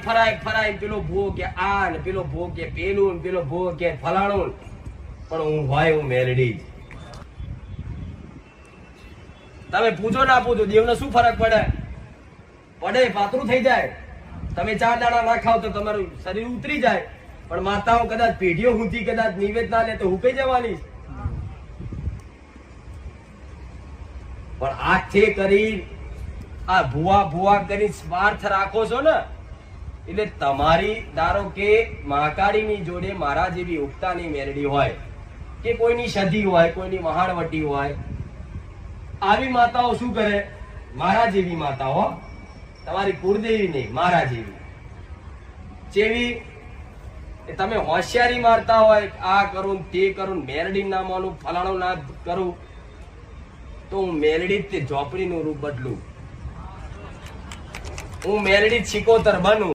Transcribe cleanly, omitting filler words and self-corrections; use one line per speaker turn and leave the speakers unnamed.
ફરાય પેલો ભૂવો કે આ ને પેલો ભૂવો કે પેલું ને પેલો ભૂવો કે ફલાણું, પણ હું હોય હું મેલડી જ. તમે પૂછો ના પૂછો દેવને શું ફરક પડે? પાતળું થઈ જાય. તમે 4 દાણા ના ખાવ તો તમારું શરીર ઉતરી જાય, પણ માતાઓ કદાચ પેઢીઓ ઊંધી કદાચ નિવેદ ના લે તો હુકાઈ જવાની. પણ આખે કરી આ ભૂવા કરી સ્વાર્થ રાખો છો ને, એટલે તમારી ધારો કે મહાકાળીની જોડે મારા જેવી ઉગતાની મેરડી હોય કે કોઈની સધી હોય, કોઈની મહાણવટી હોય, આવી માતાઓ શું કરે? મારા જેવી માતાઓ, તમારી કુળદેવી નહીં, મારા જેવી જેવી તમે હોશિયારી મારતા હોય, આ કરું તે કરું, મેલડી ના માનું, ફલાણું ના કરું, તો હું મેલડી તે ઝોપડીનું રૂપ બદલું, હું મેલડી સિકોતર બનું.